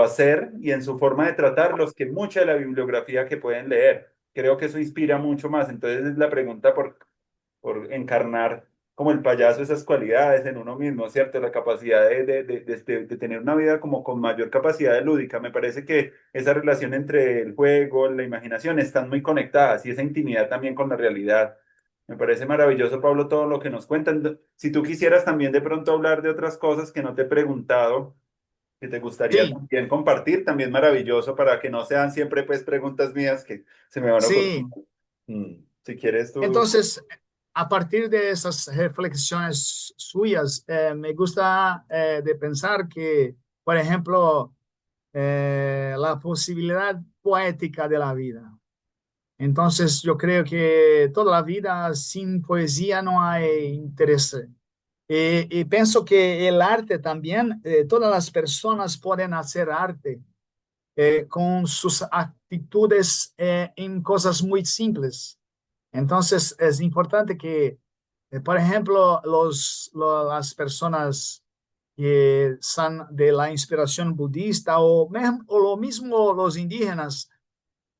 hacer y en su forma de tratarlos que mucha de la bibliografía que pueden leer. Creo que eso inspira mucho más. Entonces es la pregunta por encarnar como el payaso esas cualidades en uno mismo, ¿cierto? La capacidad de tener una vida como con mayor capacidad de lúdica. Me parece que esa relación entre el juego, la imaginación, están muy conectadas y esa intimidad también con la realidad. Me parece maravilloso, Pablo, todo lo que nos cuentan. Si tú quisieras también de pronto hablar de otras cosas que no te he preguntado, que te gustaría sí, también compartir, también maravilloso para que no sean siempre pues preguntas mías que se me van a ocurrir. sí. Si quieres tú. Entonces, a partir de esas reflexiones suyas, me gusta de pensar que, por ejemplo, la posibilidad poética de la vida. Entonces, yo creo que toda la vida sin poesía no hay interés. Y pienso que el arte también, todas las personas pueden hacer arte con sus actitudes en cosas muy simples. Entonces, es importante que, por ejemplo, las personas que son de la inspiración budista o lo mismo los indígenas,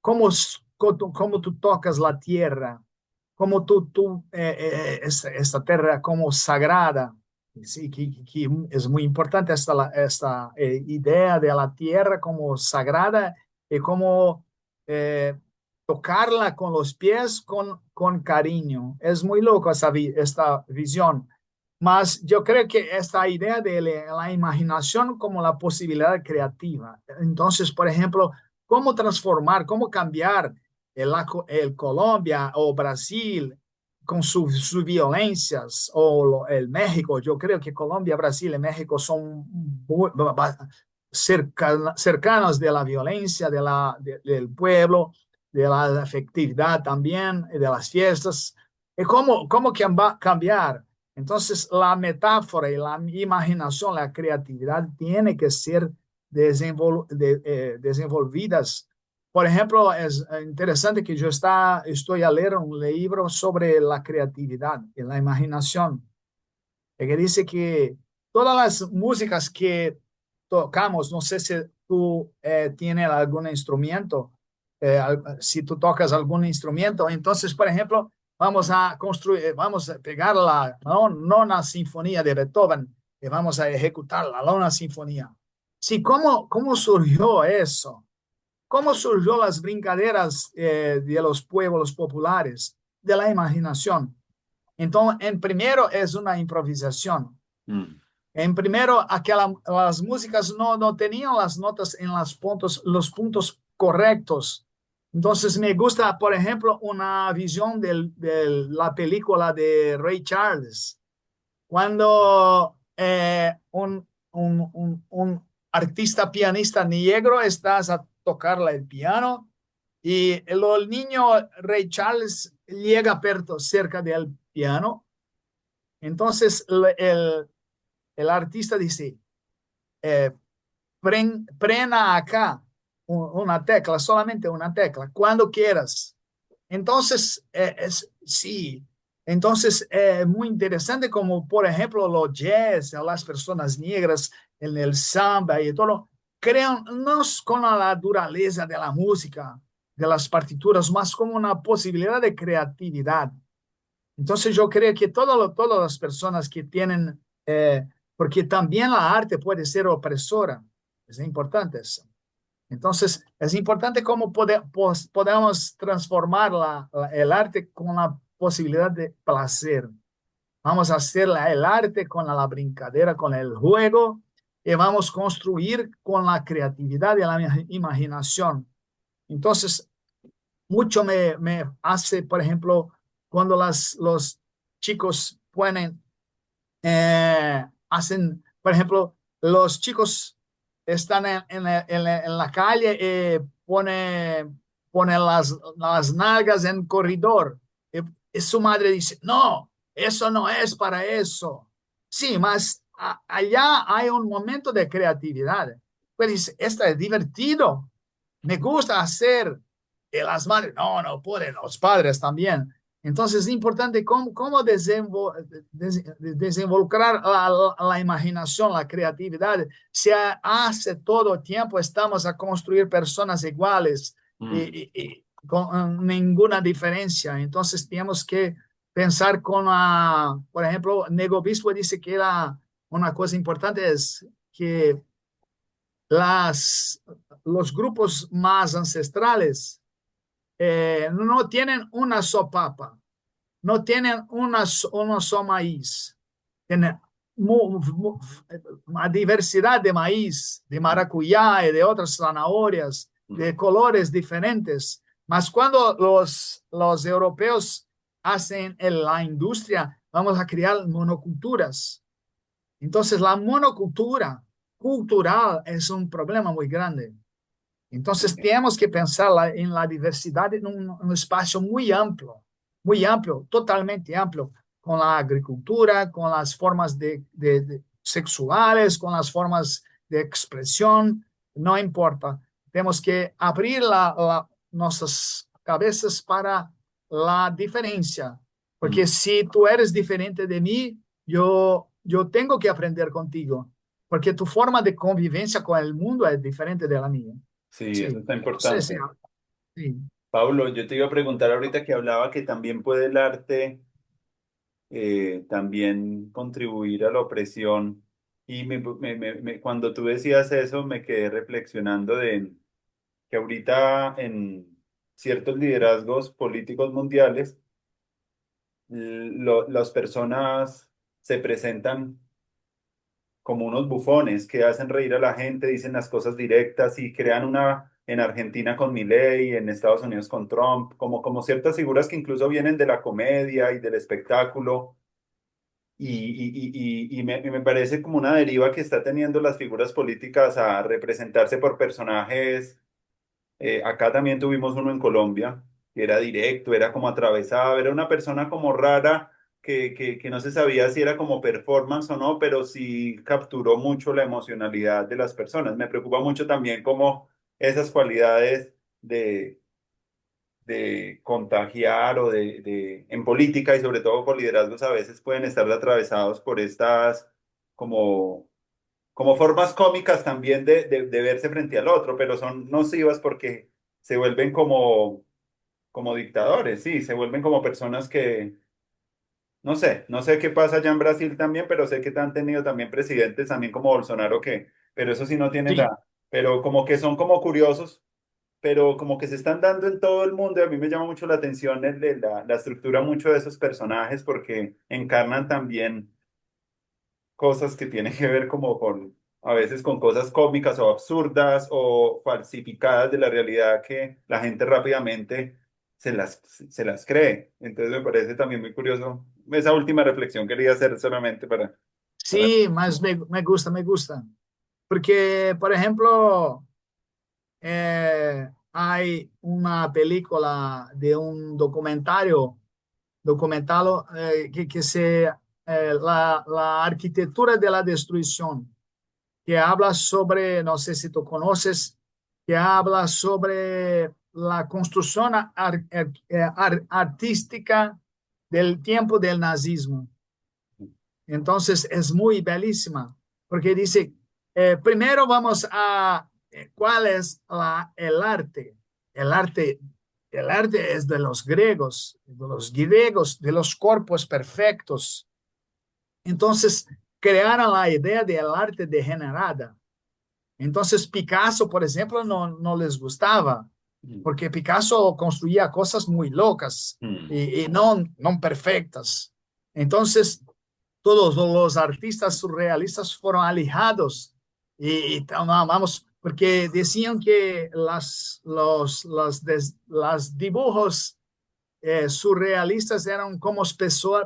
cómo, cómo tú tocas la tierra, cómo esta tierra como sagrada. Sí, que es muy importante esta idea de la tierra como sagrada y como eh, tocarla con los pies con cariño. Es muy loco esta visión. Mas yo creo que esta idea de la imaginación como la posibilidad creativa. Entonces, por ejemplo, cómo transformar, cómo cambiar el Colombia o Brasil con sus violencias o el México. Yo creo que Colombia, Brasil y México son cercanos de la violencia del pueblo, de la afectividad también, de las fiestas. ¿Y cómo cambiar? Entonces, la metáfora y la imaginación, la creatividad tiene que ser desenvolvidas. Por ejemplo, es interesante que yo estoy a leer un libro sobre la creatividad y la imaginación, que dice que todas las músicas que tocamos, no sé si tú tienes algún instrumento, si tú tocas algún instrumento, entonces, por ejemplo, vamos a construir, vamos a pegar la nona sinfonía de Beethoven y vamos a ejecutar la nona sinfonía. Sí, ¿cómo surgió eso? ¿Cómo surgió las brincaderas de los pueblos populares? De la imaginación. Entonces, en primero es una improvisación. Mm. En primero, las músicas no tenían las notas en los puntos correctos. Entonces, me gusta, por ejemplo, una visión de la película de Ray Charles, cuando un artista pianista negro está a tocar el piano y el niño Ray Charles llega cerca del piano. Entonces el artista dice, eh, prena acá una tecla, solamente una tecla, cuando quieras. Entonces, sí, entonces es muy interesante como, por ejemplo, los jazz, las personas negras en el samba y todo, crean no con la naturaleza de la música, de las partituras, más como una posibilidad de creatividad. Entonces yo creo que todas las personas que tienen, porque también la arte puede ser opresora, es importante eso. Entonces es importante cómo podemos transformar el arte con la posibilidad de placer. Vamos a hacer el arte con la brincadera, con el juego, y vamos a construir con la creatividad y la imaginación. Entonces, mucho me hace, por ejemplo, cuando los chicos ponen, hacen, por ejemplo, los chicos están en la calle y pone las nalgas en corredor. Y su madre dice, no, eso no es para eso. Sí, mas allá hay un momento de creatividad. Pues dice, esto es divertido, me gusta hacer. Y las madres, no pueden, los padres también. Entonces es importante cómo desenvolver la imaginación, la creatividad. Se hace todo el tiempo, estamos a construir personas iguales Mm. y con ninguna diferencia. Entonces tenemos que pensar por ejemplo, Nego Bispo dice que una cosa importante es que las, los grupos más ancestrales no tienen una sopapa, no tienen una só maíz, tienen una diversidad de maíz, de Mm. maracuyá y de otras zanahorias, Mm. de colores diferentes. Mas cuando los europeos hacen la industria, vamos a crear monoculturas. Entonces, la monocultura cultural es un problema muy grande. Entonces, Sí. tenemos que pensar en la diversidad en un espacio muy amplio, totalmente amplio, con la agricultura, con las formas de sexuales, con las formas de expresión, no importa. Tenemos que abrir nuestras cabezas para la diferencia, porque Mm. si tú eres diferente de mí, yo tengo que aprender contigo, porque tu forma de convivencia con el mundo es diferente de la mía. Sí, eso Sí, está no sé si... importante. Sí, Pablo, yo te iba a preguntar ahorita que hablaba que también puede el arte también contribuir a la opresión. Y cuando tú decías eso, me quedé reflexionando de que ahorita en ciertos liderazgos políticos mundiales, las personas se presentan como unos bufones que hacen reír a la gente, dicen las cosas directas y crean una en Argentina con Milei, en Estados Unidos con Trump, como ciertas figuras que incluso vienen de la comedia y del espectáculo. Y me parece como una deriva que está teniendo las figuras políticas a representarse por personajes. Acá también tuvimos uno en Colombia, que era directo, era como atravesado, era una persona como rara que no se sabía si era como performance o no, pero sí capturó mucho la emocionalidad de las personas. Me preocupa mucho también como esas cualidades de contagiar o en política y sobre todo por liderazgos a veces pueden estar atravesados por estas como formas cómicas también de verse frente al otro, pero son nocivas porque se vuelven como dictadores, sí, se vuelven como personas que, no sé qué pasa allá en Brasil también, pero sé que han tenido también presidentes también como Bolsonaro que, pero eso sí no tienen sí, la, pero como que son como curiosos, pero como que se están dando en todo el mundo y a mí me llama mucho la atención la estructura mucho de esos personajes porque encarnan también cosas que tienen que ver como a veces con cosas cómicas o absurdas o falsificadas de la realidad que la gente rápidamente se las cree. Entonces me parece también muy curioso. Esa última reflexión quería hacer solamente para... sí, mas me gusta, me gusta. Porque, por ejemplo, hay una película de un documental que la arquitectura de la destrucción, que habla sobre, no sé si tú conoces, que habla sobre la construcción artística del tiempo del nazismo. Entonces es muy bellísima, porque dice, primero vamos a, ¿cuál es el arte? El arte, el arte es de los cuerpos perfectos. Entonces crearon la idea del arte degenerada. Entonces Picasso, por ejemplo, no les gustaba, Mm, porque Picasso construía cosas muy locas mm, y no perfectas. Entonces todos los artistas surrealistas fueron alejados y vamos, porque decían que las dibujos surrealistas eran como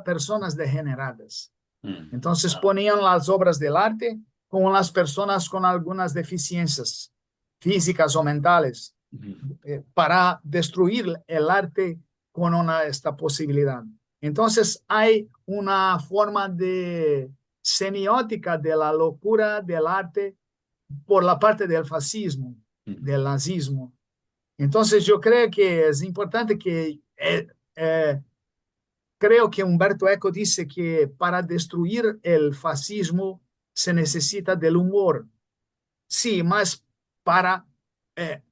personas degeneradas. mm, Entonces ponían las obras del arte con las personas con algunas deficiencias físicas o mentales mm, para destruir el arte con esta posibilidad. Entonces hay una forma de semiótica de la locura del arte por la parte del fascismo, mm, del nazismo. Entonces yo creo que es importante que eh, creo que Humberto Eco dice que para destruir el fascismo se necesita del humor. Sí, mas para... eh,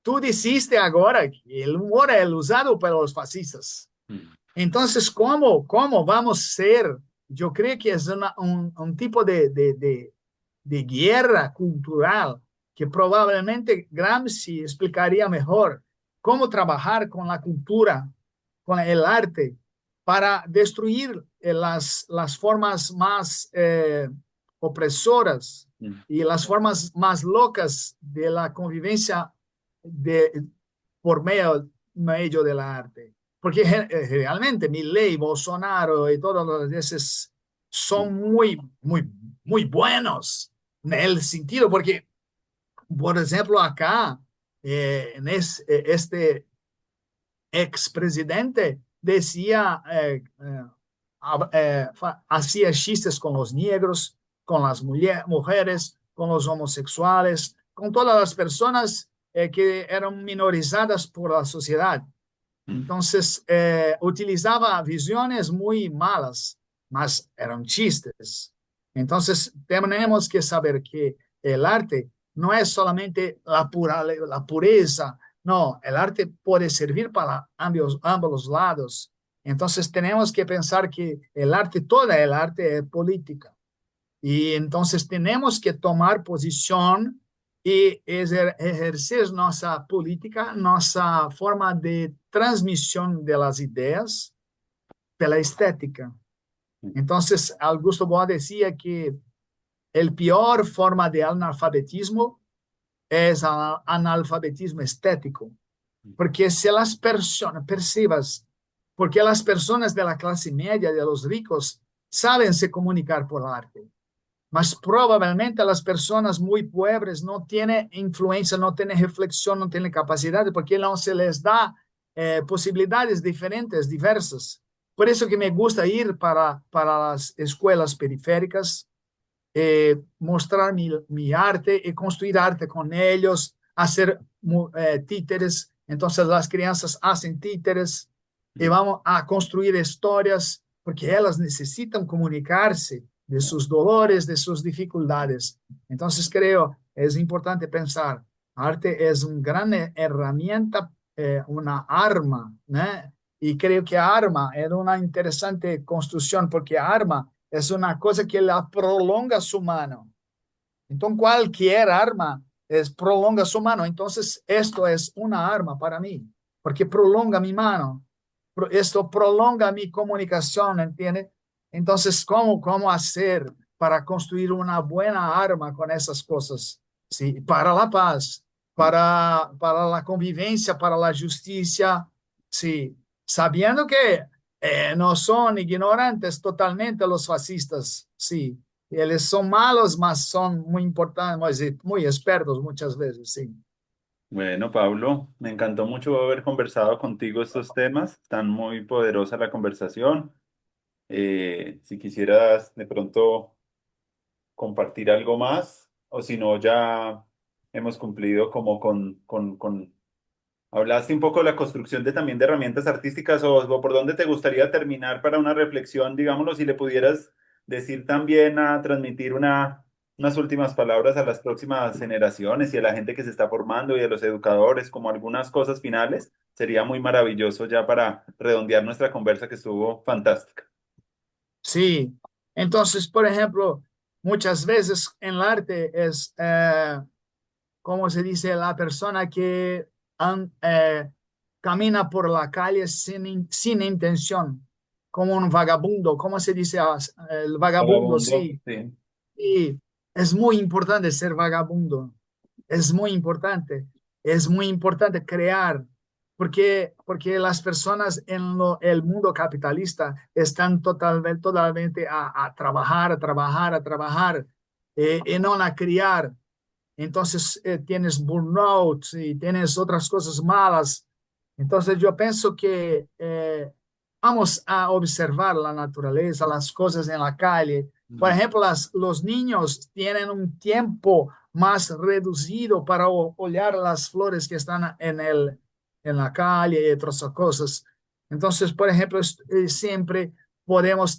tú dijiste ahora que el humor es el usado por los fascistas. mm, Entonces, ¿cómo vamos a ser? Yo creo que es un tipo de guerra cultural que probablemente Gramsci explicaría mejor cómo trabajar con la cultura, con el arte, para destruir las formas más opresoras mm, y las formas más locas de la convivencia de, por medio del arte. Porque realmente Milei, Bolsonaro y todos los esos mm, son muy buenos en el sentido, porque, por ejemplo, acá, este expresidente decía hacía chistes con los negros, con las mujeres, con los homosexuales, con todas las personas que eran minorizadas por la sociedad. Entonces, utilizaba visiones muy malas, mas eran chistes. Entonces, tenemos que saber que el arte no es solamente la pureza, no, el arte puede servir para ambos lados. Entonces, tenemos que pensar que el arte, toda el arte es política. Y entonces tenemos que tomar posición y ejercer nuestra política, nuestra forma de transmisión de las ideas pela estética. Entonces, Augusto Boal decía que el peor forma de analfabetismo es el analfabetismo estético, porque si las personas, percibas, porque las personas de la clase media, de los ricos, saben se comunicar por arte, mas probablemente las personas muy pobres no tienen influencia, no tienen reflexión, no tienen capacidad, porque no se les da posibilidades diferentes, diversas. Por eso que me gusta ir para las escuelas periféricas, mostrar mi arte y construir arte con ellos, hacer títeres. Entonces las crianças hacen títeres y vamos a construir historias porque ellas necesitan comunicarse de sus dolores, de sus dificultades. Entonces creo es importante pensar, arte es una gran herramienta, una arma, ¿no? Y creo que arma es una interesante construcción porque arma es una cosa que la prolonga su mano. Entonces, cualquier arma prolonga su mano. Entonces, esto es una arma para mí, porque prolonga mi mano. Esto prolonga mi comunicación, ¿entiende? Entonces, ¿cómo hacer para construir una buena arma con esas cosas? Sí, para la paz, para la convivencia, para la justicia, sí, sabiendo que no son ignorantes totalmente los fascistas, sí. Eles son malos, mas son muy importantes, muy expertos muchas veces, sí. Bueno, Pablo, me encantó mucho haber conversado contigo estos temas. Tan muy poderosa la conversación. Si quisieras de pronto compartir algo más, o si no, ya hemos cumplido como con... Hablaste un poco de la construcción de también de herramientas artísticas, o por dónde te gustaría terminar para una reflexión, digámoslo, si le pudieras decir también a transmitir unas últimas palabras a las próximas generaciones y a la gente que se está formando y a los educadores, como algunas cosas finales, sería muy maravilloso ya para redondear nuestra conversa que estuvo fantástica. Sí, entonces, por ejemplo, muchas veces en el arte es, como se dice, la persona que camina por la calle sin intención, como un vagabundo, ¿cómo se dice? El vagabundo, Vagabundo, sí. sí. Y es muy importante ser vagabundo. Es muy importante. Es muy importante crear, porque las personas en el mundo capitalista están totalmente a trabajar, a trabajar, a trabajar, y no a criar. Entonces tienes burnout y tienes otras cosas malas. Entonces yo pienso que vamos a observar la naturaleza, las cosas en la calle. Por Mm. ejemplo, los niños tienen un tiempo más reducido para olhar las flores que están en la calle y otras cosas. Entonces, por ejemplo, siempre podemos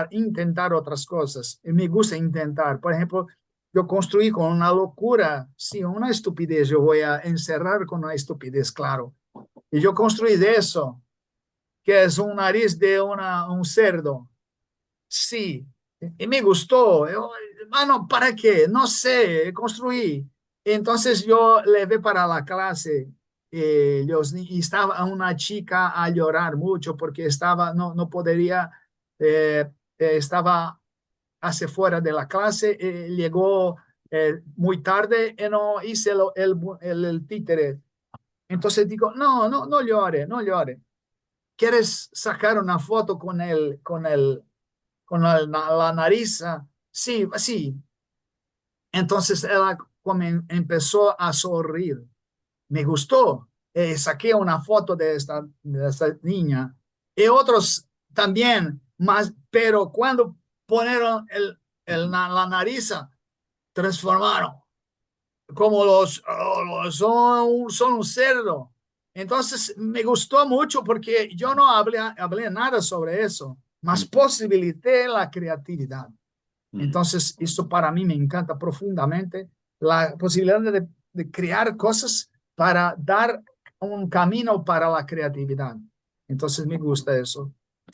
intentar otras cosas. Y me gusta intentar. Por ejemplo, yo construí con una locura, sí, una estupidez. Yo voy a encerrar con una estupidez, claro. Y yo construí de eso, que es un nariz de un cerdo. Sí, y me gustó. Mano, ¿para qué? No sé, construí. Entonces yo le vi para la clase. Y estaba una chica a llorar mucho porque no podría, estaba hacia fuera de la clase, llegó muy tarde y no hice el títere. Entonces digo, no llore, no llore. ¿Quieres sacar una foto con la nariz? Sí, sí. Entonces ella empezó a sonreír. Me gustó. Saqué una foto de esta niña. Y otros también pero cuando ponieron la nariz, transformaron como son un cerdo. Entonces me gustó mucho porque yo no hablé nada sobre eso, más Ujú, posibilité la creatividad. ujú, Entonces, eso para mí me encanta profundamente, la posibilidad de crear cosas para dar un camino para la creatividad. Entonces, me gusta eso.